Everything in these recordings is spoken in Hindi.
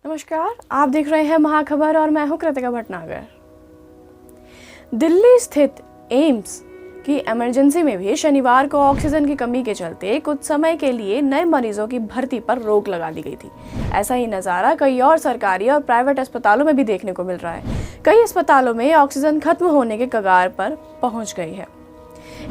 नमस्कार, आप देख रहे हैं महाखबर और मैं हूं कृतिका भटनागर। दिल्ली स्थित एम्स की इमरजेंसी में भी शनिवार को ऑक्सीजन की कमी के चलते कुछ समय के लिए नए मरीजों की भर्ती पर रोक लगा दी गई थी। ऐसा ही नज़ारा कई और सरकारी और प्राइवेट अस्पतालों में भी देखने को मिल रहा है। कई अस्पतालों में ऑक्सीजन खत्म होने के कगार पर पहुंच गई है।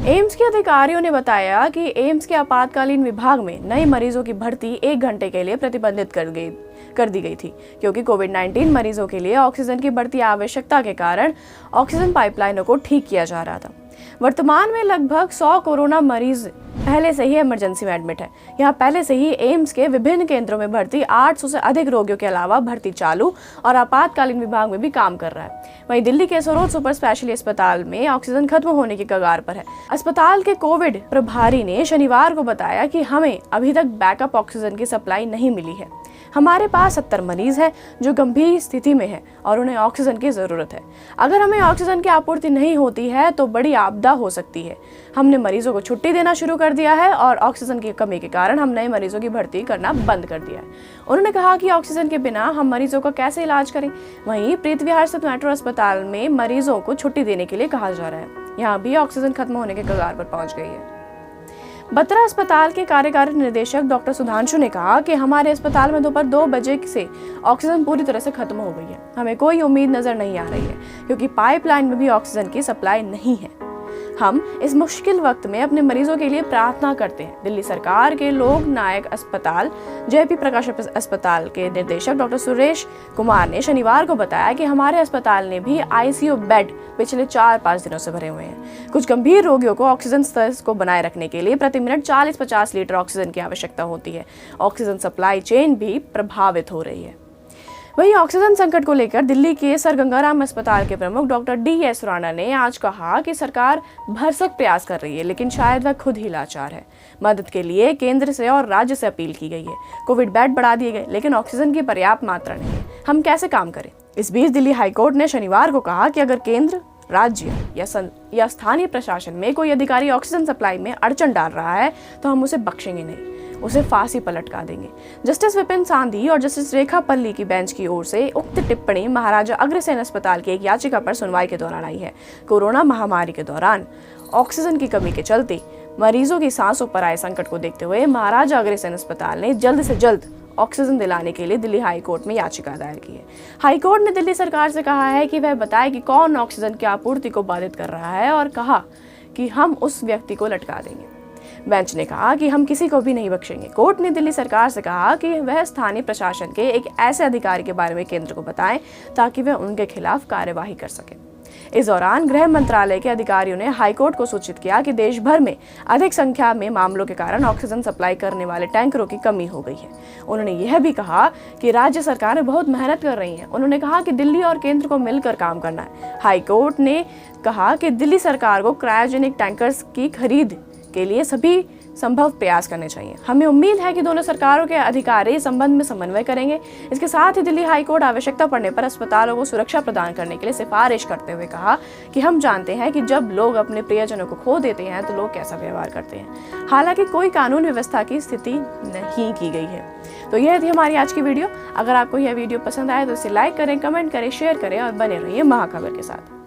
एम्स के अधिकारियों ने बताया कि एम्स के आपातकालीन विभाग में नए मरीजों की भर्ती 1 घंटे के लिए प्रतिबंधित कर दी गई थी, क्योंकि कोविड-19 मरीजों के लिए ऑक्सीजन की बढ़ती आवश्यकता के कारण ऑक्सीजन पाइपलाइनों को ठीक किया जा रहा था। वर्तमान में लगभग 100 कोरोना मरीज पहले से ही इमरजेंसी में एडमिट है। यहाँ पहले से ही एम्स के विभिन्न केंद्रों में भर्ती 800 से अधिक रोगियों के अलावा भर्ती चालू और आपातकालीन विभाग में भी काम कर रहा है। वहीं दिल्ली के सरोज सुपर स्पेशलिटी अस्पताल में ऑक्सीजन खत्म होने की कगार पर है। अस्पताल के कोविड प्रभारी ने शनिवार को बताया कि हमें अभी तक बैकअप ऑक्सीजन की सप्लाई नहीं मिली है। हमारे पास 70 मरीज हैं जो गंभीर स्थिति में हैं और उन्हें ऑक्सीजन की ज़रूरत है। अगर हमें ऑक्सीजन की आपूर्ति नहीं होती है तो बड़ी आपदा हो सकती है। हमने मरीजों को छुट्टी देना शुरू कर दिया है और ऑक्सीजन की कमी के कारण हम नए मरीजों की भर्ती करना बंद कर दिया है। उन्होंने कहा कि ऑक्सीजन के बिना हम मरीजों का कैसे इलाज करें। वहीं प्रीत विहार स्थित मेट्रो अस्पताल में मरीजों को छुट्टी देने के लिए कहा जा रहा है। यहाँ भी ऑक्सीजन खत्म होने के कगार पर पहुंच गई है। बत्रा अस्पताल के कार्यकारी निदेशक डॉक्टर सुधांशु ने कहा कि हमारे अस्पताल में दोपहर 2 बजे से ऑक्सीजन पूरी तरह से खत्म हो गई है। हमें कोई उम्मीद नजर नहीं आ रही है, क्योंकि पाइपलाइन में भी ऑक्सीजन की सप्लाई नहीं है। हम इस मुश्किल वक्त में अपने मरीजों के लिए प्रार्थना करते हैं। दिल्ली सरकार के लोक नायक अस्पताल जयपी प्रकाश अस्पताल के निदेशक डॉक्टर सुरेश कुमार ने शनिवार को बताया कि हमारे अस्पताल ने भी आईसीयू बेड पिछले 4-5 दिनों से भरे हुए हैं। कुछ गंभीर रोगियों को ऑक्सीजन स्तर को बनाए रखने के लिए प्रति मिनट 40-50 लीटर ऑक्सीजन की आवश्यकता होती है। ऑक्सीजन सप्लाई चेन भी प्रभावित हो रही है। वहीं ऑक्सीजन संकट को लेकर दिल्ली के सर गंगाराम अस्पताल के प्रमुख डॉक्टर डी.एस. राणा ने आज कहा कि सरकार भरसक प्रयास कर रही है, लेकिन शायद वह खुद ही लाचार है। मदद के लिए केंद्र से और राज्य से अपील की गई है। कोविड बेड बढ़ा दिए गए, लेकिन ऑक्सीजन की पर्याप्त मात्रा नहीं है। हम कैसे काम करें? इस बीच दिल्ली हाईकोर्ट ने शनिवार को कहा कि अगर केंद्र, राज्य या स्थानीय प्रशासन में कोई अधिकारी ऑक्सीजन सप्लाई में अड़चन डाल रहा है तो हम उसे बख्शेंगे नहीं, उसे फांसी पर लटका देंगे। जस्टिस विपिन सांधी और जस्टिस रेखा पल्ली की बेंच की ओर से उक्त टिप्पणी महाराजा अग्रसेन अस्पताल की एक याचिका पर सुनवाई के दौरान आई है। कोरोना महामारी के दौरान ऑक्सीजन की कमी के चलते मरीजों की सांसों पर आए संकट को देखते हुए महाराजा अग्रसेन अस्पताल ने जल्द से जल्द ऑक्सीजन दिलाने के लिए दिल्ली हाईकोर्ट में याचिका दायर की है। हाईकोर्ट ने दिल्ली सरकार से कहा है कि वह बताए कि कौन ऑक्सीजन की आपूर्ति को बाधित कर रहा है और कहा कि हम उस व्यक्ति को लटका देंगे। बेंच ने कहा कि हम किसी को भी नहीं बख्शेंगे। कोर्ट ने दिल्ली सरकार से कहा कि वह स्थानीय प्रशासन के एक ऐसे अधिकारी के बारे में केंद्र को बताएं ताकि वह उनके खिलाफ कार्यवाही कर सके। इस दौरान गृह मंत्रालय के अधिकारियों ने हाईकोर्ट को सूचित किया कि देश भर में अधिक संख्या में मामलों के कारण ऑक्सीजन सप्लाई करने वाले टैंकरों की कमी हो गई है। उन्होंने यह भी कहा कि राज्य सरकारें बहुत मेहनत कर रही हैं। उन्होंने कहा कि दिल्ली और केंद्र को मिलकर काम करना है। हाईकोर्ट ने कहा कि दिल्ली सरकार को क्रायोजेनिक टैंकर्स की खरीद के लिए सभी संभव प्रयास करने चाहिए। हमें उम्मीद है कि दोनों सरकारों के अधिकारी इस संबंध में समन्वय करेंगे। इसके साथ ही दिल्ली हाईकोर्ट आवश्यकता पड़ने पर अस्पतालों को सुरक्षा प्रदान करने के लिए सिफारिश करते हुए कहा कि हम जानते हैं कि जब लोग अपने प्रियजनों को खो देते हैं तो लोग कैसा व्यवहार करते हैं। हालांकि कोई कानून व्यवस्था की स्थिति नहीं की गई है। तो यह थी हमारी आज की वीडियो। अगर आपको यह वीडियो पसंद आए तो इसे लाइक करें, कमेंट करें, शेयर करें और बने रहिए महाखबर के साथ।